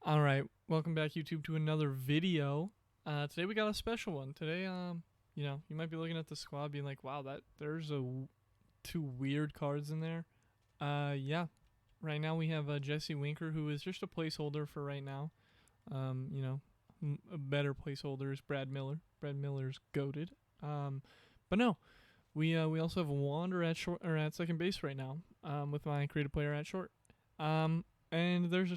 All right, welcome back, YouTube, to another video. Today we got a special one. Today, you might be looking at the squad, being like, "Wow, there's two weird cards in there." Yeah. Right now we have Jesse Winker, who is just a placeholder for right now. A better placeholder is Brad Miller. Brad Miller's goated. But no, we also have Wander at short or at second base right now. With my creative player at short. And there's a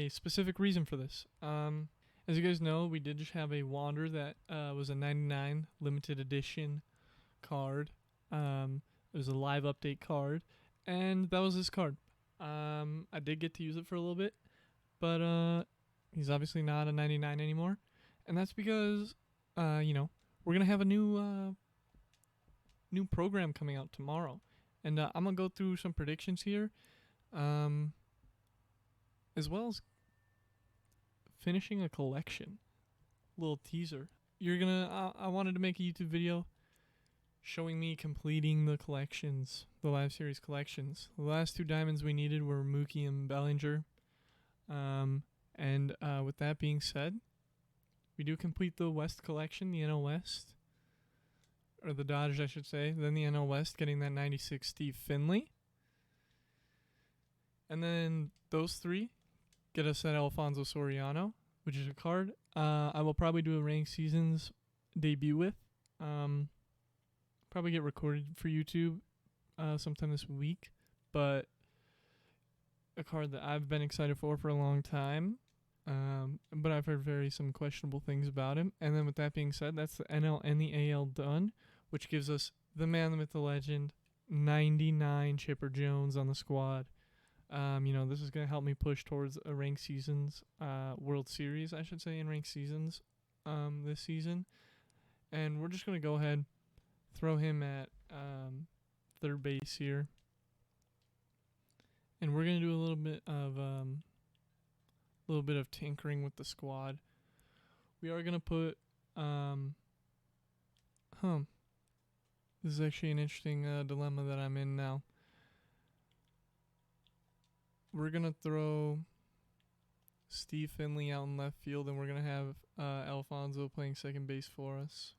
specific reason for this. As you guys know, we did just have a Wander that was a 99 limited edition card. It was a live update card, and that was his card. I did get to use it for a little bit, but he's obviously not a 99 anymore, and that's because we're gonna have a new program coming out tomorrow, and I'm gonna go through some predictions here. As well as finishing a collection. Little teaser. I wanted to make a YouTube video showing me completing the collections, the live series collections. The last two diamonds we needed were Mookie and Bellinger. With that being said, we do complete the West collection, the NL West. Or the Dodgers, I should say. Then the NL West, getting that 96 Steve Finley. And then those three get us that Alfonso Soriano, which is a card I will probably do a Ranked Seasons debut with. Probably get recorded for YouTube sometime this week, but a card that I've been excited for a long time. But I've heard some questionable things about him. And then with that being said, that's the NL and the AL done, which gives us the man, the myth, the legend, 99 Chipper Jones on the squad. This is going to help me push towards a Ranked Seasons World Series, I should say, in Ranked Seasons this season. And we're just going to go ahead, throw him at third base here. And we're going to do a little bit of tinkering with the squad. We are going to put this is actually an interesting dilemma that I'm in now. We're going to throw Steve Finley out in left field, and we're going to have Alfonso playing second base for us.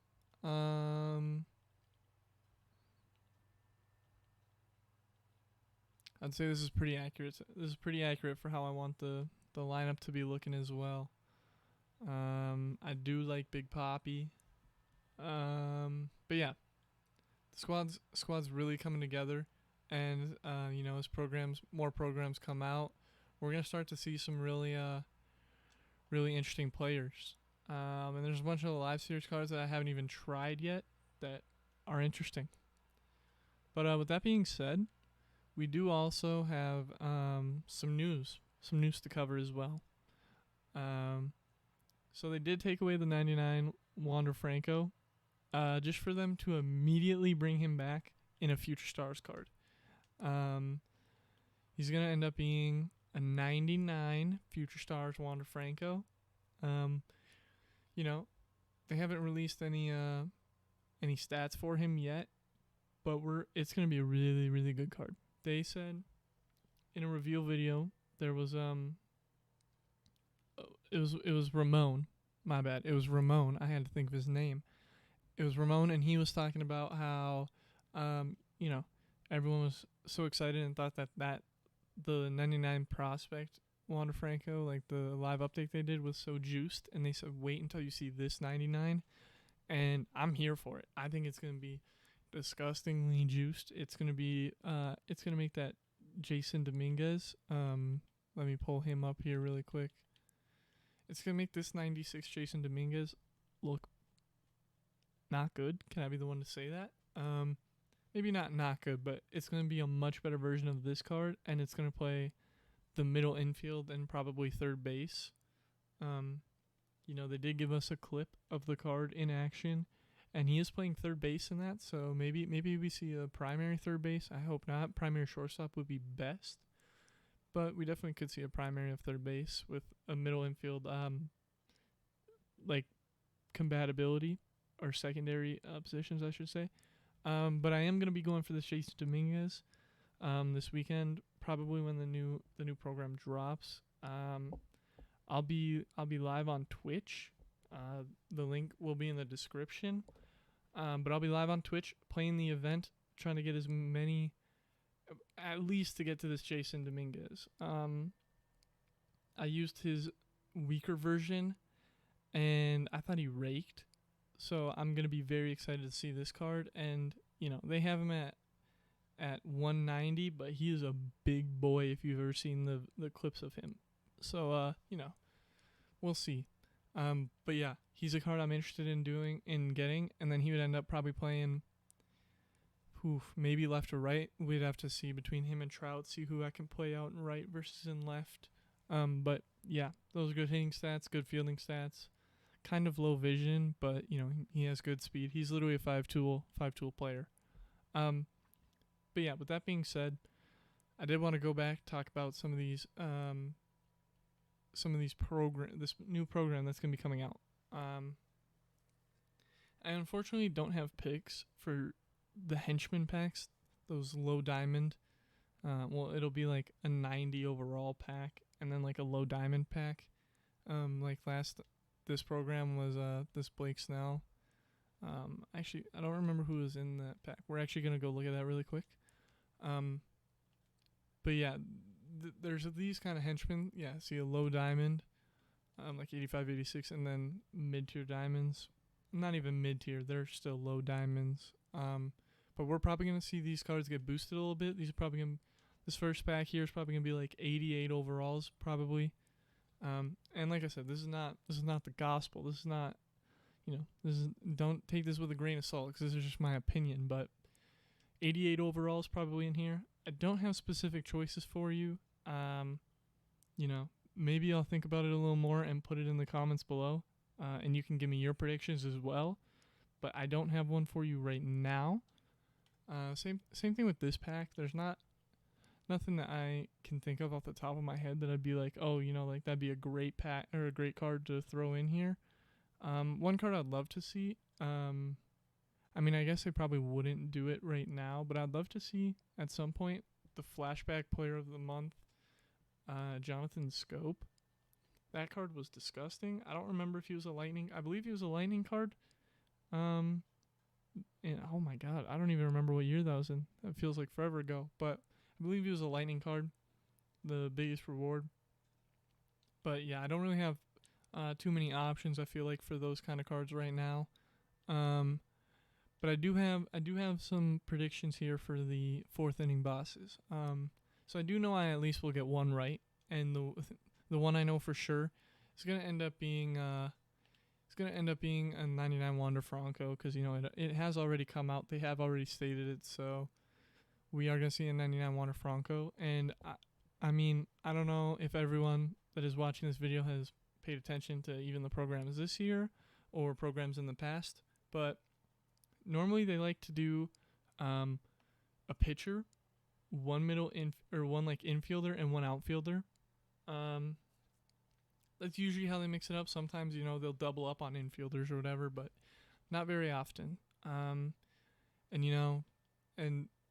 I'd say this is pretty accurate. This is pretty accurate for how I want the lineup to be looking as well. I do like Big Poppy. But yeah, the squad's really coming together. And as more programs come out, we're gonna start to see some really interesting players. And there's a bunch of live series cards that I haven't even tried yet that are interesting. But with that being said, we do also have some news to cover as well. So they did take away the 99 Wander Franco, just for them to immediately bring him back in a Future Stars card. He's going to end up being a 99 Future Stars Wander Franco. They haven't released any stats for him yet, but it's going to be a really, really good card. They said in a reveal video there was it was Ramon. My bad. It was Ramon. I had to think of his name. It was Ramon, and he was talking about how everyone was so excited and thought that the 99 prospect Wander Franco, like the live update they did, was so juiced, and they said wait until you see this 99, and I'm here for it. I think it's gonna be disgustingly juiced. It's gonna make that Jason Dominguez. Let me pull him up here really quick. It's gonna make this 96 Jason Dominguez look not good. Can I be the one to say that? Maybe not good, but it's going to be a much better version of this card, and it's going to play the middle infield and probably third base. They did give us a clip of the card in action, and he is playing third base in that, so maybe we see a primary third base. I hope not. Primary shortstop would be best, but we definitely could see a primary of third base with a middle infield compatibility, or secondary positions, I should say. But I am going to be going for this Jason Dominguez this weekend, probably when the new program drops. I'll be live on Twitch. The link will be in the description. But I'll be live on Twitch playing the event, trying to get as many, at least to get to this Jason Dominguez. I used his weaker version, and I thought he raked. So I'm gonna be very excited to see this card. And they have him at 190, but he is a big boy if you've ever seen the clips of him. So we'll see. But yeah, he's a card I'm interested in getting, and then he would end up probably playing maybe left or right. We'd have to see between him and Trout, see who I can play out in right versus in left. But yeah, those are good hitting stats, good fielding stats. Kind of low vision, but he has good speed. He's literally a five tool player. But yeah, with that being said, I did want to go back, talk about some of these this new program that's gonna be coming out. I unfortunately don't have picks for the henchman packs, those low diamond. It'll be like a 90 overall pack, and then like a low diamond pack. This program was this Blake Snell. Actually, I don't remember who was in that pack. We're actually gonna go look at that really quick. But yeah, there's these kind of henchmen. Yeah, see a low diamond, like 85, 86, and then mid-tier diamonds. Not even mid-tier, they're still low diamonds. But we're probably gonna see these cards get boosted a little bit. This first pack here is probably gonna be like 88 overalls, probably. And like I said, this is not the gospel. This is not, don't take this with a grain of salt, because this is just my opinion. But 88 overalls probably in here. I don't have specific choices for you. Maybe I'll think about it a little more and put it in the comments below. And you can give me your predictions as well. But I don't have one for you right now. Same thing with this pack. There's nothing that I can think of off the top of my head that I'd be like, oh, like that'd be a great pack or a great card to throw in here. One card I'd love to see. I guess I probably wouldn't do it right now, but I'd love to see at some point the Flashback Player of the Month, Jonathan Scope. That card was disgusting. I don't remember if he was a lightning. I believe he was a lightning card. And oh my god, I don't even remember what year that was in. That feels like forever ago. But I believe he was a lightning card, the biggest reward. But yeah, I don't really have too many options, I feel like, for those kind of cards right now. But I do have some predictions here for the fourth inning bosses. So I do know I at least will get one right, and the one I know for sure is gonna end up being a 99 Wander Franco, because it has already come out. They have already stated it, so we are gonna see a 99 Wander Franco. And I don't know if everyone that is watching this video has paid attention to even the programs this year or programs in the past, but normally they like to do a pitcher, one middle one like infielder and one outfielder. That's usually how they mix it up. Sometimes they'll double up on infielders or whatever, but not very often. And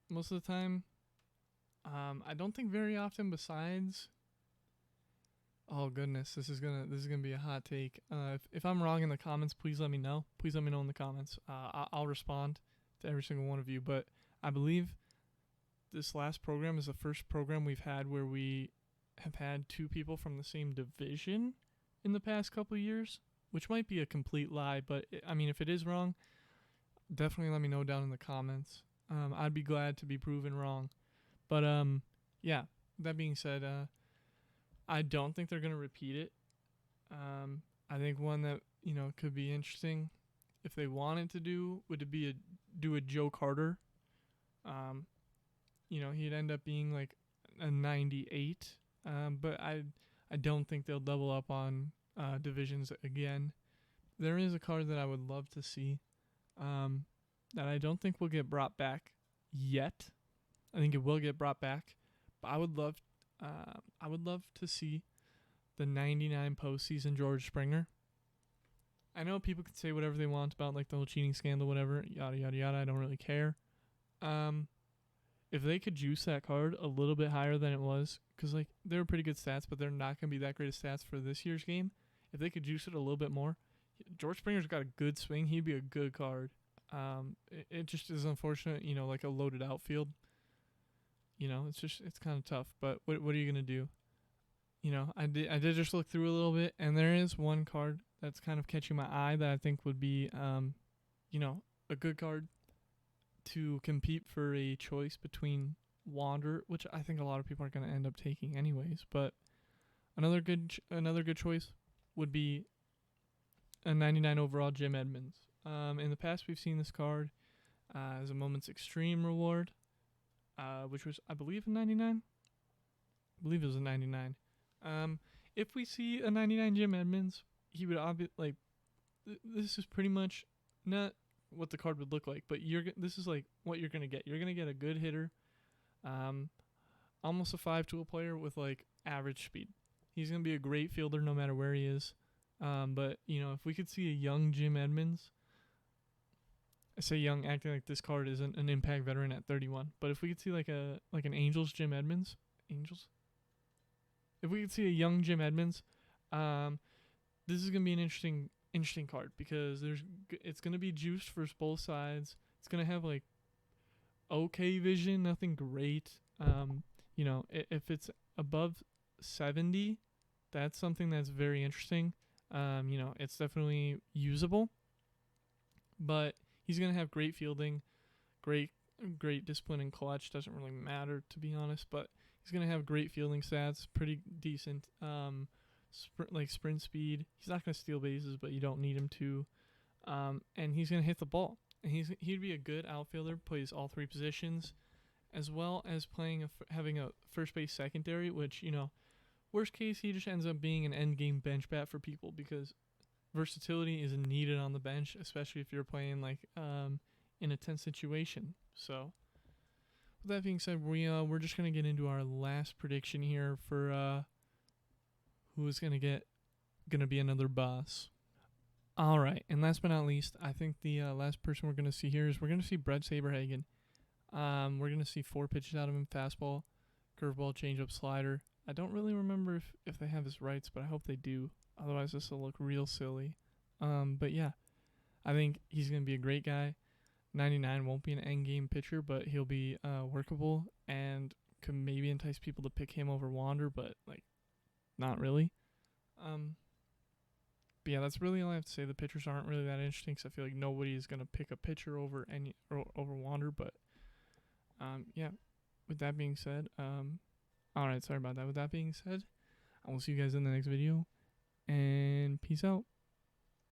most of the time, I don't think very often. Besides, oh goodness, this is gonna be a hot take. If I'm wrong in the comments, please let me know. Please let me know in the comments. I'll respond to every single one of you. But I believe this last program is the first program we've had where we have had two people from the same division in the past couple of years, which might be a complete lie. But if it is wrong, definitely let me know down in the comments. I'd be glad to be proven wrong. But yeah. That being said, I don't think they're gonna repeat it. I think one that could be interesting, if they wanted to do, would be a Joe Carter. He'd end up being like a 98. But I don't think they'll double up on divisions again. There is a card that I would love to see, that I don't think will get brought back yet. I think it will get brought back, but I would love to see the 99 postseason George Springer. I know people can say whatever they want about like the whole cheating scandal, whatever, yada yada yada. I don't really care. If they could juice that card a little bit higher than it was, because like they're pretty good stats, but they're not gonna be that great of stats for this year's game. If they could juice it a little bit more, George Springer's got a good swing. He'd be a good card. It just is unfortunate, like a loaded outfield. It's kind of tough. But what are you gonna do? I did just look through a little bit, and there is one card that's kind of catching my eye that I think would be, a good card to compete for a choice between Wander, which I think a lot of people are going to end up taking anyways. But another good choice would be a 99 overall Jim Edmonds. In the past, we've seen this card as a Moments Extreme reward, which was, I believe, a 99. I believe it was a 99. If we see a 99 Jim Edmonds, he would this is pretty much not what the card would look like, but this is like what you're gonna get. You're gonna get a good hitter, almost a 5-tool player with like average speed. He's gonna be a great fielder no matter where he is. But if we could see a young Jim Edmonds, I say young, acting like this card isn't an impact veteran at 31, but if we could see like an Angels Jim Edmonds, if we could see a young Jim Edmonds, this is gonna be an interesting card because it's gonna be juiced for both sides. It's gonna have like okay vision, nothing great. If it's above 70, that's something that's very interesting. It's definitely usable, but he's gonna have great fielding, great discipline and clutch. Doesn't really matter, to be honest, but he's gonna have great fielding stats, pretty decent. Sprint speed. He's not gonna steal bases, but you don't need him to. And he's gonna hit the ball. And he'd be a good outfielder. Plays all three positions, as well as having a first base secondary. Which worst case, he just ends up being an end game bench bat for people because versatility is needed on the bench, especially if you're playing in a tense situation. So, with that being said, we're just gonna get into our last prediction here for who is gonna be another boss. All right, and last but not least, I think the last person we're gonna see here is we're gonna see Bret Saberhagen. We're gonna see 4 pitches out of him: fastball, curveball, changeup, slider. I don't really remember if they have his rights, but I hope they do. Otherwise, this will look real silly. But yeah, I think he's gonna be a great guy. 99 won't be an end game pitcher, but he'll be workable and could maybe entice people to pick him over Wander, but not really. But yeah, that's really all I have to say. The pitchers aren't really that interesting because I feel like nobody is gonna pick a pitcher over over Wander. But yeah. With that being said, all right, sorry about that. With that being said, I will see you guys in the next video, and peace out.